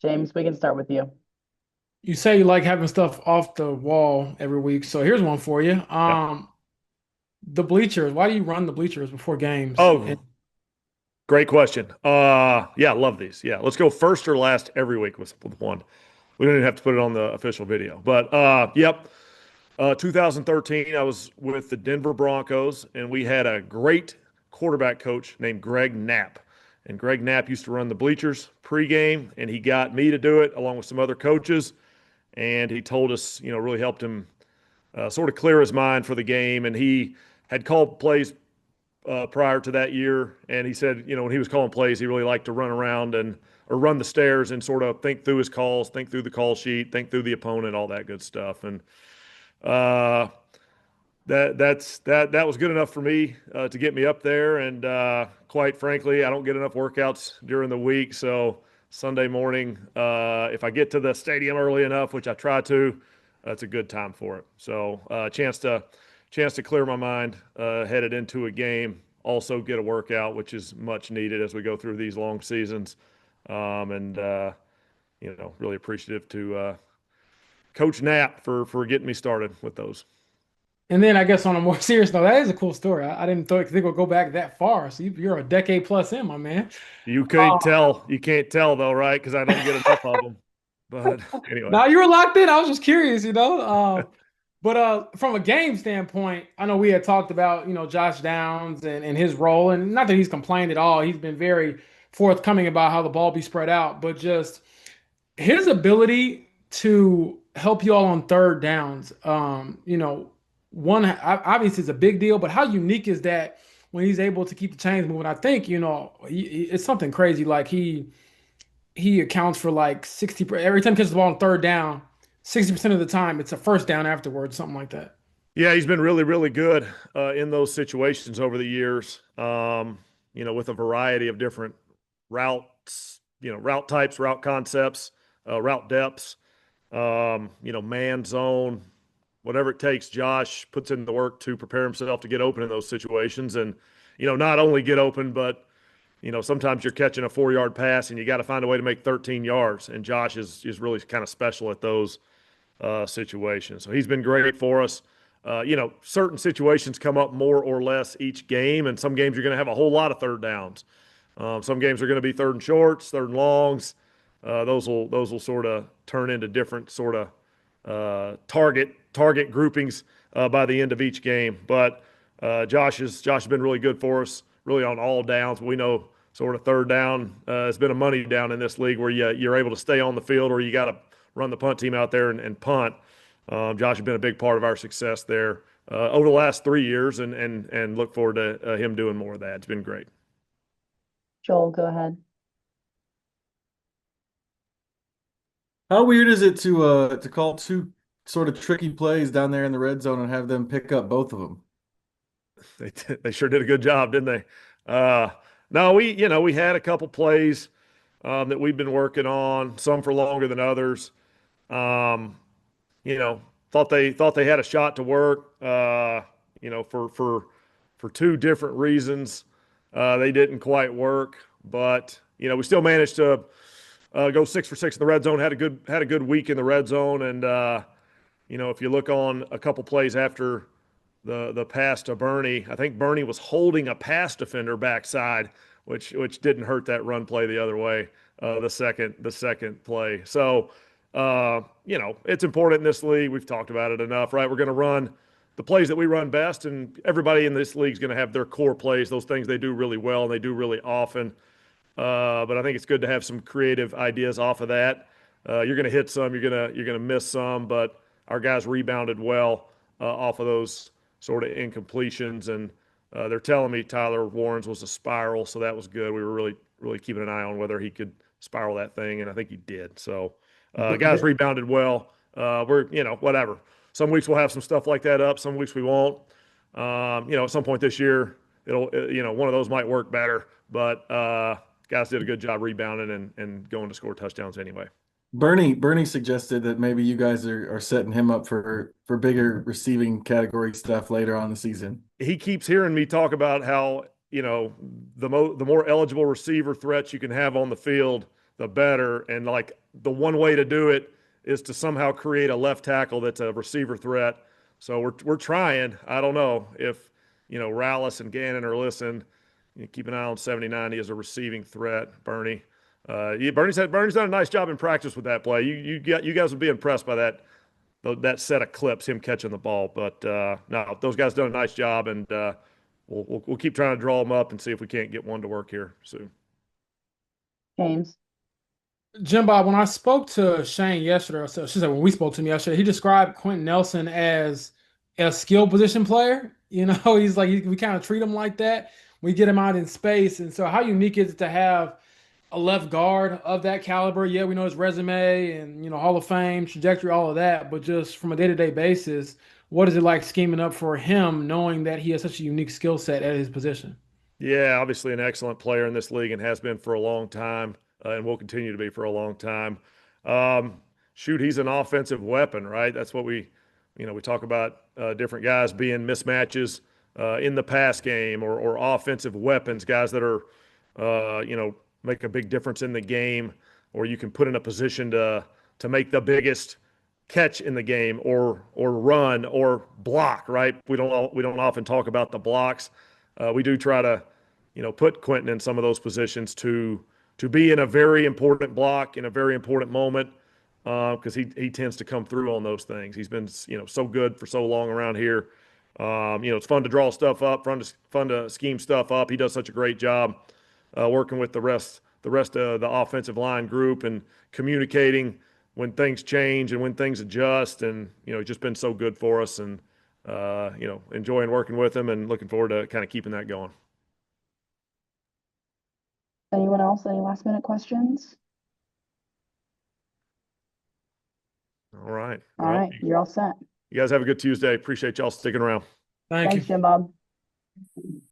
James, we can start with you. You say you like having stuff off the wall every week, so here's one for you. Yeah. The bleachers. Why do you run the bleachers before games? And Oh, great question. Yeah, love these. Yeah, let's go first or last every week with one. We don't even have to put it on the official video. But yep. 2013, I was with the Denver Broncos, and we had a great quarterback coach named Greg Knapp. And Greg Knapp used to run the bleachers pregame, and he got me to do it along with some other coaches. And he told us, really helped him sort of clear his mind for the game. And he had called plays prior to that year, and he said, when he was calling plays, he really liked to run around and or run the stairs and sort of think through his calls, think through the call sheet, think through the opponent, all that good stuff. And uh, that was good enough for me to get me up there. And quite frankly, I don't get enough workouts during the week, so Sunday morning, if I get to the stadium early enough, which I try to, that's a good time for it. So chance to clear my mind headed into a game. Also get a workout, which is much needed as we go through these long seasons. And really appreciative to Coach Knapp for getting me started with those. then I guess on a more serious note, that is a cool story. I didn't think we'll go back that far. So you're a decade plus in, my man. You can't tell. You can't tell though, right? Because I don't get enough of them. But anyway, Now you were locked in. I was just curious, you know. But from a game standpoint, I know we had talked about, Josh Downs and his role, and not that he's complained at all. He's been very forthcoming about how the ball be spread out, but just his ability to help you all on third downs. One obviously is a big deal, but how unique is that when he's able to keep the chains moving? I think, it's something crazy. Like he accounts for like 60 every time he catches the ball on third down, 60% of the time it's a first down afterwards, something like that. yeah, he's been really, really good in those situations over the years. With a variety of different routes, route types, route concepts, route depths, man zone, whatever it takes. Josh puts in the work to prepare himself to get open in those situations, and not only get open, but sometimes you're catching a 4 yard pass and you got to find a way to make 13 yards. And Josh is really kind of special at those situations. So he's been great for us. Certain situations come up more or less each game, and some games you're going to have a whole lot of third downs. Some games are going to be third and shorts, third and longs. Those will sort of turn into different sort of target groupings by the end of each game. But Josh has been really good for us, really on all downs. We know sort of third down has been a money down in this league where you're able to stay on the field or you got to run the punt team out there and punt. Josh has been a big part of our success there over the last 3 years, and look forward to him doing more of that. It's been great. Joel, go ahead. How weird is it to call two sort of tricky plays down there in the red zone and have them pick up both of them? They sure did a good job, didn't they? No, we had a couple plays that we've been working on, some for longer than others. Um, thought they had a shot to work. For two different reasons, they didn't quite work. But we still managed to go 6 for 6 in the red zone. Had a good week in the red zone, and if you look on a couple plays after the pass to Bernie, I think Bernie was holding a pass defender backside, which didn't hurt that run play the other way. The second play. So it's important in this league. We've talked about it enough, right? We're going to run the plays that we run best, and everybody in this league is going to have their core plays, those things they do really well and they do really often. But I think it's good to have some creative ideas off of that. You're going to hit some, you're going to miss some, but our guys rebounded well off of those sort of incompletions, and they're telling me Tyler Warren's was a spiral, so that was good. We were really, really keeping an eye on whether he could spiral that thing, and I think he did. So guys rebounded well. We're whatever. Some weeks we'll have some stuff like that up. Some weeks we won't. At some point this year, it'll one of those might work better, but guys did a good job rebounding and going to score touchdowns anyway. Bernie suggested that maybe you guys are setting him up for bigger receiving category stuff later on in the season. He keeps hearing me talk about how the more eligible receiver threats you can have on the field, the better. And like the one way to do it is to somehow create a left tackle that's a receiver threat. So we're trying. I don't know if Rallis and Gannon are listening. Keep an eye on 79. He is a receiving threat, Bernie. Bernie's done a nice job in practice with that play. You guys would be impressed by that set of clips, him catching the ball. But no, those guys done a nice job, and we'll keep trying to draw them up and see if we can't get one to work here soon. James. Jim Bob, when I spoke to Shane yesterday, or so she said when we spoke to him yesterday, he described Quentin Nelson as a skill position player. He's like we kind of treat him like that. We get him out in space, and so how unique is it to have a left guard of that caliber? Yeah, we know his resume and Hall of Fame trajectory, all of that, but just from a day-to-day basis, what is it like scheming up for him, knowing that he has such a unique skill set at his position? Yeah, obviously an excellent player in this league and has been for a long time, and will continue to be for a long time. Shoot, he's an offensive weapon, right? That's what we talk about different guys being mismatches in the pass game or offensive weapons, guys that are, make a big difference in the game, or you can put in a position to make the biggest catch in the game or run or block, right? We don't often talk about the blocks. We do try to put Quinton in some of those positions to be in a very important block in a very important moment, because he tends to come through on those things. He's been so good for so long around here. It's fun to draw stuff up, fun to scheme stuff up. He does such a great job working with the rest of the offensive line group and communicating when things change and when things adjust. And he's just been so good for us, and enjoying working with him and looking forward to kind of keeping that going. Anyone else? Any last minute questions? All right. All right, you're all set. You guys have a good Tuesday. Appreciate y'all sticking around. Thank you. Thanks, Jim Bob.